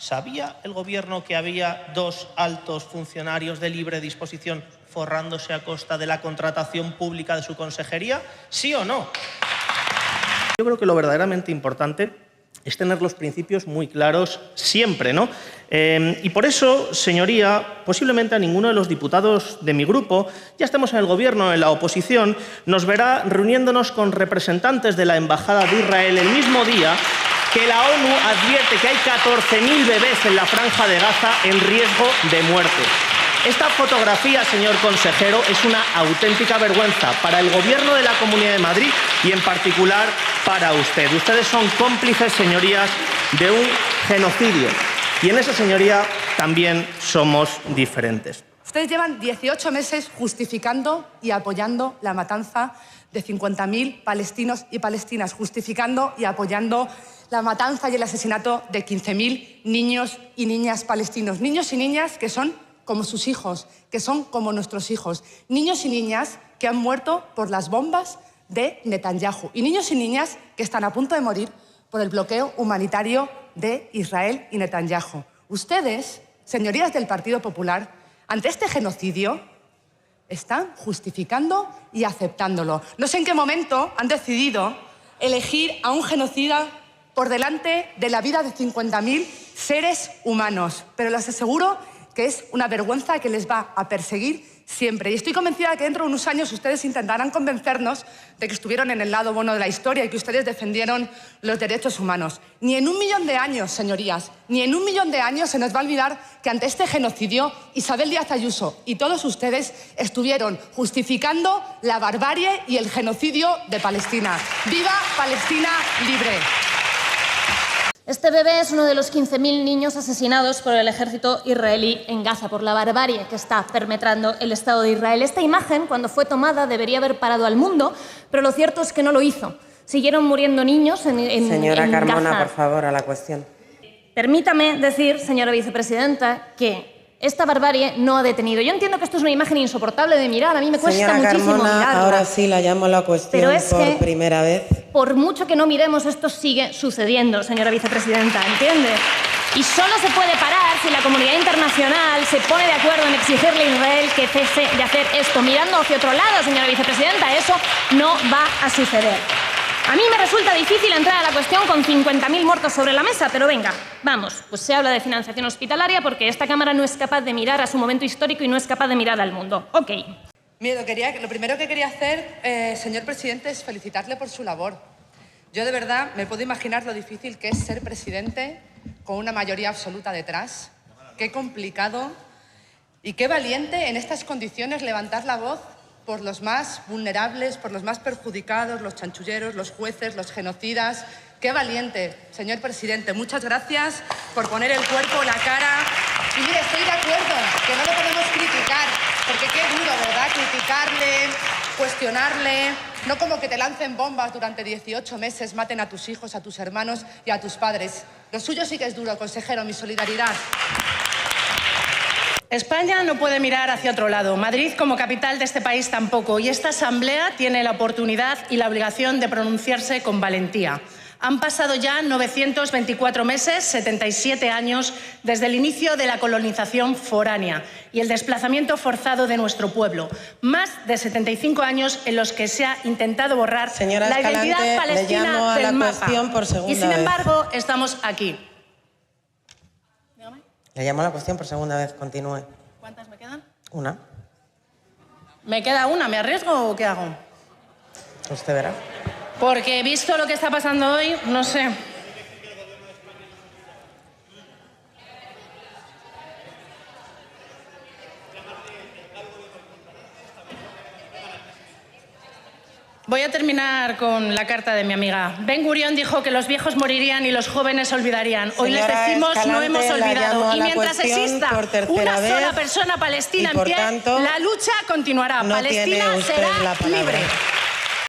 ¿Sabía el Gobierno que había 2 altos funcionarios de libre disposición forrándose a costa de la contratación pública de su consejería? ¿Sí o no? Yo creo que lo verdaderamente importante es tener los principios muy claros siempre, ¿no? Y por eso, señoría, posiblemente a ninguno de los diputados de mi grupo, ya estemos en el Gobierno o en la oposición, nos verá reuniéndonos con representantes de la Embajada de Israel el mismo día que la ONU advierte que hay 14.000 bebés en la Franja de Gaza en riesgo de muerte. Esta fotografía, señor consejero, es una auténtica vergüenza para el Gobierno de la Comunidad de Madrid y, en particular, para usted. Ustedes son cómplices, señorías, de un genocidio. Y en esa, señoría, también somos diferentes. Ustedes llevan 18 meses justificando y apoyando la matanza de 50.000 palestinos y palestinas, justificando y apoyando la matanza y el asesinato de 15.000 niños y niñas palestinos. Niños y niñas que son como sus hijos, que son como nuestros hijos. Niños y niñas que han muerto por las bombas de Netanyahu. Y niños y niñas que están a punto de morir por el bloqueo humanitario de Israel y Netanyahu. Ustedes, señorías del Partido Popular, ante este genocidio, están justificando y aceptándolo. No sé en qué momento han decidido elegir a un genocida por delante de la vida de 50.000 seres humanos, pero les aseguro que es una vergüenza que les va a perseguir siempre. Y estoy convencida de que dentro de unos años ustedes intentarán convencernos de que estuvieron en el lado bueno de la historia y que ustedes defendieron los derechos humanos. Ni en 1 millón de años, señorías, ni en 1 millón de años se nos va a olvidar que ante este genocidio Isabel Díaz Ayuso y todos ustedes estuvieron justificando la barbarie y el genocidio de Palestina. ¡Viva Palestina libre! Este bebé es uno de los 15.000 niños asesinados por el ejército israelí en Gaza, por la barbarie que está perpetrando el Estado de Israel. Esta imagen, cuando fue tomada, debería haber parado al mundo, pero lo cierto es que no lo hizo. Siguieron muriendo niños en Señora Carmona, Gaza. por favor, a la cuestión. Permítame decir, señora vicepresidenta, que esta barbarie no ha detenido. Yo entiendo que esto es una imagen insoportable de mirar, a mí me cuesta muchísimo mirarla. Ahora sí la llamo a la cuestión pero es por que, primera vez. Por mucho que no miremos, esto sigue sucediendo, señora vicepresidenta, ¿entiende? Y solo se puede parar si la comunidad internacional se pone de acuerdo en exigirle a Israel que cese de hacer esto. Mirando hacia otro lado, señora vicepresidenta, eso no va a suceder. A mí me resulta difícil entrar a la cuestión con 50.000 muertos sobre la mesa, pero venga, vamos, pues se habla de financiación hospitalaria porque esta Cámara no es capaz de mirar a su momento histórico y no es capaz de mirar al mundo. Ok. Lo primero que quería hacer, señor presidente, es felicitarle por su labor. Yo de verdad me puedo imaginar lo difícil que es ser presidente con una mayoría absoluta detrás. Qué complicado y qué valiente en estas condiciones levantar la voz por los más vulnerables, por los más perjudicados, los chanchulleros, los jueces, los genocidas. Qué valiente, señor presidente. Muchas gracias por poner el cuerpo, la cara. Y mire, estoy de acuerdo, que no lo podemos criticar, porque qué duro, ¿verdad? Criticarle, cuestionarle, no como que te lancen bombas durante 18 meses, maten a tus hijos, a tus hermanos y a tus padres. Lo suyo sí que es duro, consejero, mi solidaridad. España no puede mirar hacia otro lado. Madrid, como capital de este país, tampoco. Y esta Asamblea tiene la oportunidad y la obligación de pronunciarse con valentía. Han pasado ya 924 meses, 77 años, desde el inicio de la colonización foránea y el desplazamiento forzado de nuestro pueblo. Más de 75 años en los que se ha intentado borrar la identidad palestina del mapa. Y sin embargo, estamos aquí. Le llamo a la cuestión por segunda vez. Continúe. ¿Cuántas me quedan? Una. ¿Me queda una? ¿Me arriesgo o qué hago? Usted verá. Porque visto lo que está pasando hoy, no sé. Voy a terminar con la carta de mi amiga. Ben Gurión dijo que los viejos morirían y los jóvenes olvidarían. Hoy les decimos no hemos olvidado. Y mientras exista una sola persona palestina en pie, la lucha continuará. Palestina será libre.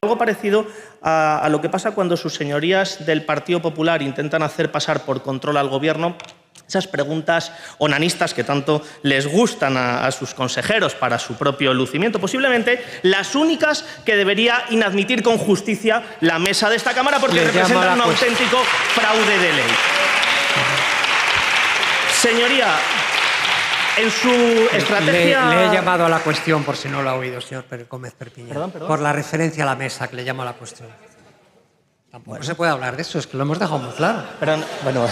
Algo parecido a lo que pasa cuando sus señorías del Partido Popular intentan hacer pasar por control al Gobierno esas preguntas onanistas que tanto les gustan a sus consejeros para su propio lucimiento. Posiblemente las únicas que debería inadmitir con justicia la mesa de esta Cámara porque representan un auténtico fraude de ley. Señoría, en su estrategia... Le he llamado a la cuestión, por si no lo ha oído, señor Gómez Perpiñán. Perdón. Por la referencia a la mesa, que le llamo a la cuestión. Tampoco se puede hablar de eso, es que lo hemos dejado muy claro. Perdón, bueno...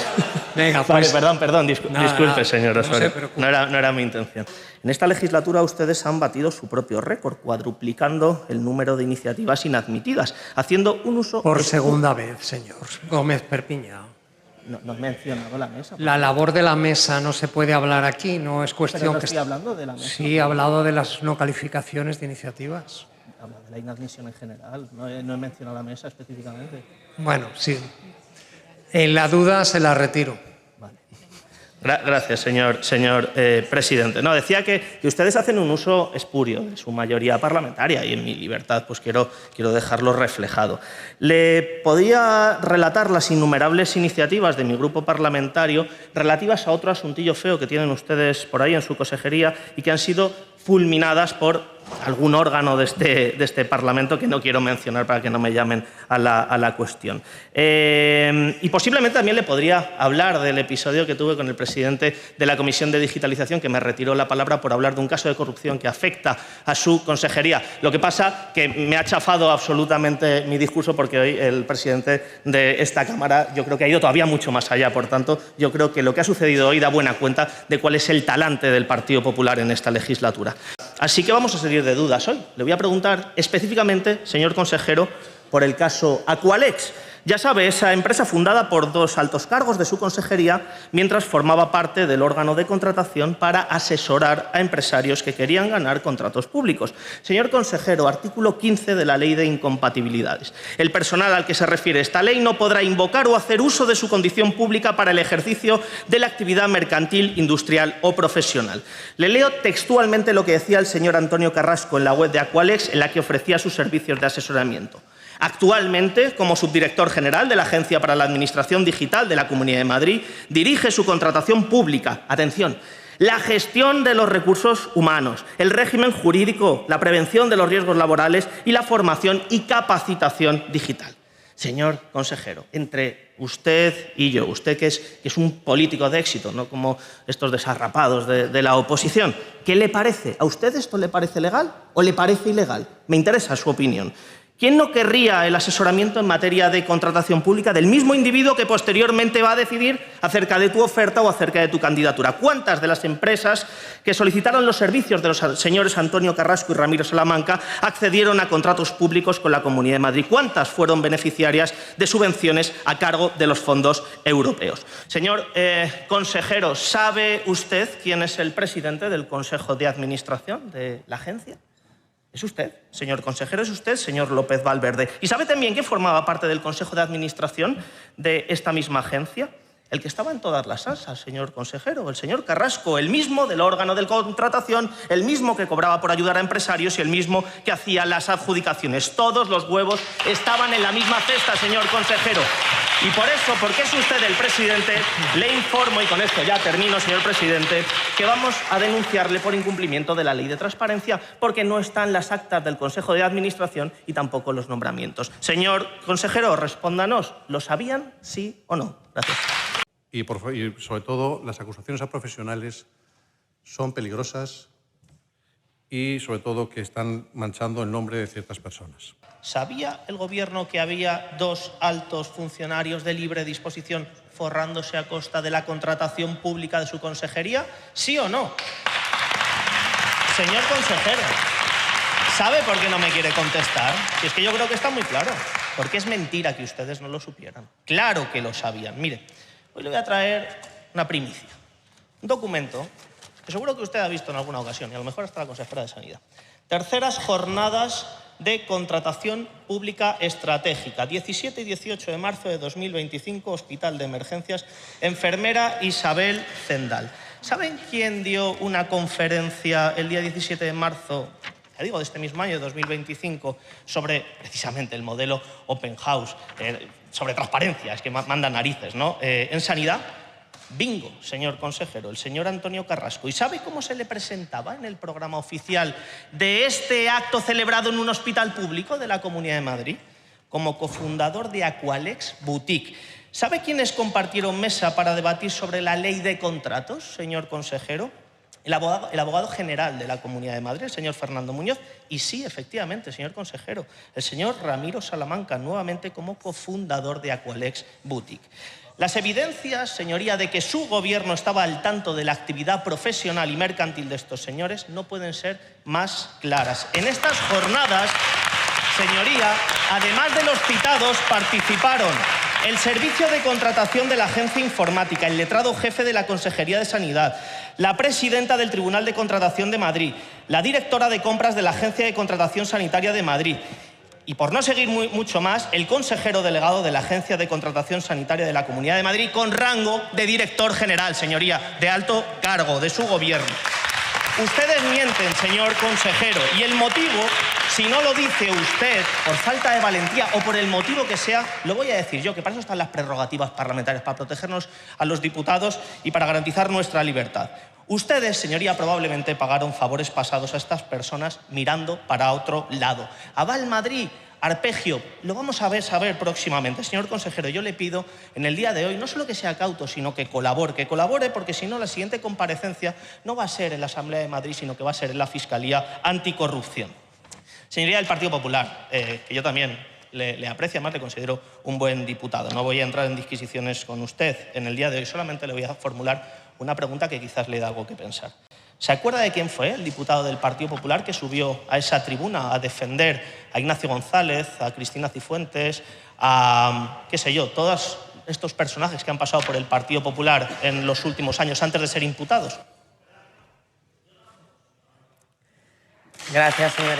Venga, pues... Perdón, disculpe, señor no Osorio. se preocupe. No era mi intención. En esta legislatura ustedes han batido su propio récord, cuadruplicando el número de iniciativas inadmitidas, haciendo un uso... Por segunda vez, señor Gómez Perpiñán. No he mencionado la mesa. La labor de la mesa no se puede hablar aquí, no es Pero cuestión no que... estoy hablando de la mesa. Sí, he hablado de las no calificaciones de iniciativas. Hablo de la inadmisión en general, no he mencionado la mesa específicamente. Bueno, sí. En la duda se la retiro. Gracias, señor presidente. No, decía que ustedes hacen un uso espurio de su mayoría parlamentaria y en mi libertad pues quiero dejarlo reflejado. Le podía relatar las innumerables iniciativas de mi grupo parlamentario relativas a otro asuntillo feo que tienen ustedes por ahí en su consejería y que han sido fulminadas por algún órgano de este Parlamento que no quiero mencionar para que no me llamen a la cuestión. Y posiblemente también le podría hablar del episodio que tuve con el presidente de la Comisión de Digitalización, que me retiró la palabra por hablar de un caso de corrupción que afecta a su consejería. Lo que pasa que me ha chafado absolutamente mi discurso porque hoy el presidente de esta Cámara yo creo que ha ido todavía mucho más allá. Por tanto, yo creo que lo que ha sucedido hoy da buena cuenta de cuál es el talante del Partido Popular en esta legislatura. Así que vamos a salir de dudas hoy. Le voy a preguntar específicamente, señor consejero, por el caso Aqualex. Ya sabe, esa empresa fundada por dos altos cargos de su consejería mientras formaba parte del órgano de contratación para asesorar a empresarios que querían ganar contratos públicos. Señor consejero, artículo 15 de la Ley de Incompatibilidades. El personal al que se refiere esta ley no podrá invocar o hacer uso de su condición pública para el ejercicio de la actividad mercantil, industrial o profesional. Le leo textualmente lo que decía el señor Antonio Carrasco en la web de Aqualex, en la que ofrecía sus servicios de asesoramiento. Actualmente, como subdirector general de la Agencia para la Administración Digital de la Comunidad de Madrid, dirige su contratación pública. Atención. La gestión de los recursos humanos, el régimen jurídico, la prevención de los riesgos laborales y la formación y capacitación digital. Señor consejero, entre usted y yo, usted que es un político de éxito, no como estos desarrapados de la oposición, ¿qué le parece? ¿A usted esto le parece legal o le parece ilegal? Me interesa su opinión. ¿Quién no querría el asesoramiento en materia de contratación pública del mismo individuo que posteriormente va a decidir acerca de tu oferta o acerca de tu candidatura? ¿Cuántas de las empresas que solicitaron los servicios de los señores Antonio Carrasco y Ramiro Salamanca accedieron a contratos públicos con la Comunidad de Madrid? ¿Cuántas fueron beneficiarias de subvenciones a cargo de los fondos europeos? Señor consejero, ¿sabe usted quién es el presidente del Consejo de Administración de la agencia? Es usted, señor consejero, es usted, señor López Valverde. ¿Y sabe también que formaba parte del Consejo de Administración de esta misma agencia? El que estaba en todas las salsas, señor consejero, el señor Carrasco, el mismo del órgano de contratación, el mismo que cobraba por ayudar a empresarios y el mismo que hacía las adjudicaciones. Todos los huevos estaban en la misma cesta, señor consejero. Y por eso, porque es usted el presidente, le informo, y con esto ya termino, señor presidente, que vamos a denunciarle por incumplimiento de la Ley de Transparencia, porque no están las actas del Consejo de Administración y tampoco los nombramientos. Señor consejero, respóndanos, ¿lo sabían, sí o no? Gracias. Y sobre todo, las acusaciones a profesionales son peligrosas y sobre todo que están manchando el nombre de ciertas personas. ¿Sabía el Gobierno que había dos altos funcionarios de libre disposición forrándose a costa de la contratación pública de su consejería? ¿Sí o no? Señor consejero, ¿sabe por qué no me quiere contestar? Si es que yo creo que está muy claro. Porque es mentira que ustedes no lo supieran. Claro que lo sabían. Mire, hoy le voy a traer una primicia. Un documento que seguro que usted ha visto en alguna ocasión, y a lo mejor hasta la consejera de Sanidad. Terceras jornadas de contratación pública estratégica. 17 y 18 de marzo de 2025, Hospital de Emergencias, enfermera Isabel Zendal. ¿Saben quién dio una conferencia el día 17 de marzo, ya digo, de este mismo año, de 2025, sobre precisamente el modelo Open House, sobre transparencia, es que manda narices, ¿no? En sanidad, bingo, señor consejero, el señor Antonio Carrasco. ¿Y sabe cómo se le presentaba en el programa oficial de este acto celebrado en un hospital público de la Comunidad de Madrid? Como cofundador de Aqualex Boutique. ¿Sabe quiénes compartieron mesa para debatir sobre la ley de contratos, señor consejero? El abogado general de la Comunidad de Madrid, el señor Fernando Muñoz, y sí, efectivamente, señor consejero, el señor Ramiro Salamanca, nuevamente como cofundador de Aqualex Boutique. Las evidencias, señoría, de que su gobierno estaba al tanto de la actividad profesional y mercantil de estos señores no pueden ser más claras. En estas jornadas, señoría, además de los citados, participaron el Servicio de Contratación de la Agencia Informática, el letrado jefe de la Consejería de Sanidad, la presidenta del Tribunal de Contratación de Madrid, la directora de compras de la Agencia de Contratación Sanitaria de Madrid y, por no seguir mucho más, el consejero delegado de la Agencia de Contratación Sanitaria de la Comunidad de Madrid con rango de director general, señoría, de alto cargo de su gobierno. Ustedes mienten, señor consejero, y el motivo, si no lo dice usted por falta de valentía o por el motivo que sea, lo voy a decir yo, que para eso están las prerrogativas parlamentarias, para protegernos a los diputados y para garantizar nuestra libertad. Ustedes, señoría, probablemente pagaron favores pasados a estas personas mirando para otro lado. Aval Madrid, arpegio, lo vamos a saber próximamente. Señor consejero, yo le pido en el día de hoy no solo que sea cauto, sino que colabore, porque si no la siguiente comparecencia no va a ser en la Asamblea de Madrid, sino que va a ser en la Fiscalía Anticorrupción. Señoría del Partido Popular, que yo también le aprecio, además le considero un buen diputado. No voy a entrar en disquisiciones con usted en el día de hoy, solamente le voy a formular una pregunta que quizás le da algo que pensar. ¿Se acuerda de quién fue el diputado del Partido Popular que subió a esa tribuna a defender a Ignacio González, a Cristina Cifuentes, a, qué sé yo, todos estos personajes que han pasado por el Partido Popular en los últimos años antes de ser imputados? Gracias, señor.